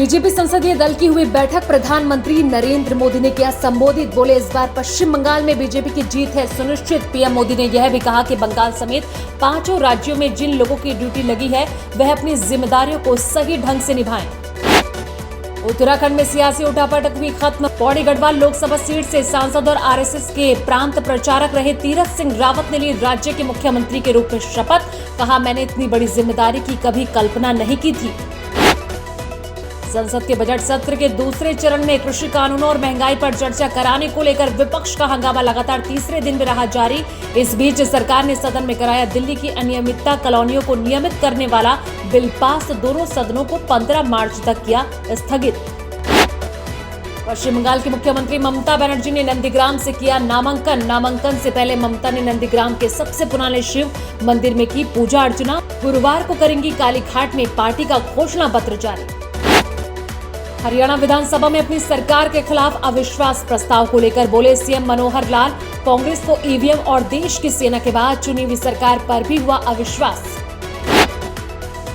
BJP संसदीय दल की हुई बैठक प्रधानमंत्री नरेंद्र मोदी ने किया संबोधित। बोले, इस बार पश्चिम बंगाल में बीजेपी की जीत है सुनिश्चित। पीएम मोदी ने यह भी कहा कि बंगाल समेत 5 राज्यों में जिन लोगों की ड्यूटी लगी है वह अपनी जिम्मेदारियों को सही ढंग से निभाएं। उत्तराखंड में सियासी उठापटक हुई खत्म। पौड़ी गढ़वाल लोकसभा सीट से सांसद और आरएसएस के प्रांत प्रचारक रहे तीरथ सिंह रावत ने ली राज्य के मुख्यमंत्री के रूप में शपथ। कहा, मैंने इतनी बड़ी जिम्मेदारी की कभी कल्पना नहीं की थी। संसद के बजट सत्र के दूसरे चरण में कृषि कानूनों और महंगाई पर चर्चा कराने को लेकर विपक्ष का हंगामा लगातार तीसरे दिन भी रहा जारी। इस बीच सरकार ने सदन में कराया दिल्ली की अनियमितता कॉलोनियों को नियमित करने वाला बिल पास। दोनों सदनों को 15 मार्च तक किया स्थगित। पश्चिम बंगाल की मुख्यमंत्री ममता बनर्जी ने नंदीग्राम से किया नामांकन से पहले ममता ने नंदीग्राम के सबसे पुराने शिव मंदिर में की पूजा अर्चना। गुरुवार को करेंगी कालीघाट में पार्टी का घोषणा पत्र जारी। हरियाणा विधानसभा में अपनी सरकार के खिलाफ अविश्वास प्रस्ताव को लेकर बोले सीएम मनोहर लाल, कांग्रेस को ईवीएम और देश की सेना के बाद चुनी हुई सरकार पर भी हुआ अविश्वास।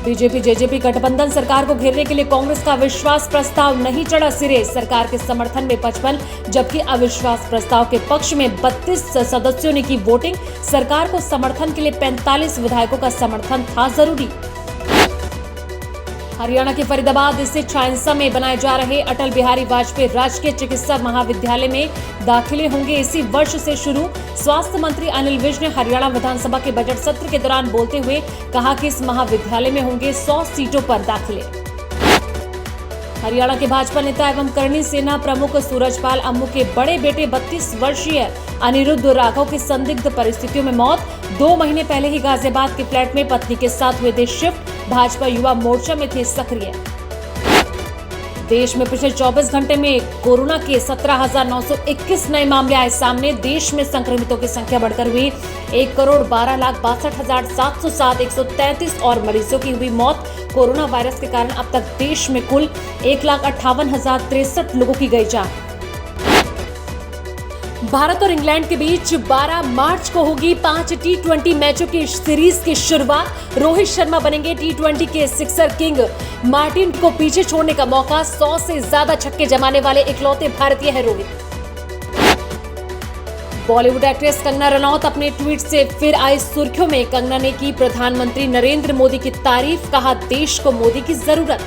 बीजेपी जेजेपी गठबंधन सरकार को घेरने के लिए कांग्रेस का अविश्वास प्रस्ताव नहीं चढ़ा सिरे। सरकार के समर्थन में 55 जबकि अविश्वास प्रस्ताव के पक्ष में 32 सदस्यों ने की वोटिंग। सरकार को समर्थन के लिए 45 विधायकों का समर्थन था जरूरी। हरियाणा के फरीदाबाद स्थित छाइंसा में बनाए जा रहे अटल बिहारी वाजपेयी राजकीय चिकित्सा महाविद्यालय में दाखिले होंगे इसी वर्ष से शुरू। स्वास्थ्य मंत्री अनिल विज ने हरियाणा विधानसभा के बजट सत्र के दौरान बोलते हुए कहा कि इस महाविद्यालय में होंगे 100 सीटों पर दाखिले। हरियाणा के भाजपा नेता एवं करणी सेना प्रमुख सूरजपाल अम्मू के बड़े बेटे 32 वर्षीय अनिरुद्ध राघव की संदिग्ध परिस्थितियों में मौत। 2 महीने पहले ही गाजियाबाद के फ्लैट में पत्नी के साथ हुए थे शिफ्ट। भाजपा युवा मोर्चा में थे सक्रिय। देश में पिछले 24 घंटे में कोरोना के 17,921 नए मामले आए सामने। देश में संक्रमितों की संख्या बढ़कर हुई 1,12,62,707। 133 और मरीजों की हुई मौत। कोरोना वायरस के कारण अब तक देश में कुल 1,58,063 लोगों की गई जान। भारत और इंग्लैंड के बीच 12 मार्च को होगी 5 टी20 मैचों की सीरीज की शुरुआत। रोहित शर्मा बनेंगे टी20 के सिक्सर किंग। मार्टिन को पीछे छोड़ने का मौका। 100 से ज्यादा छक्के जमाने वाले इकलौते भारतीय है रोहित। बॉलीवुड एक्ट्रेस कंगना रनौत अपने ट्वीट से फिर आई सुर्खियों में। कंगना ने की प्रधानमंत्री नरेंद्र मोदी की तारीफ। कहा, देश को मोदी की जरूरत।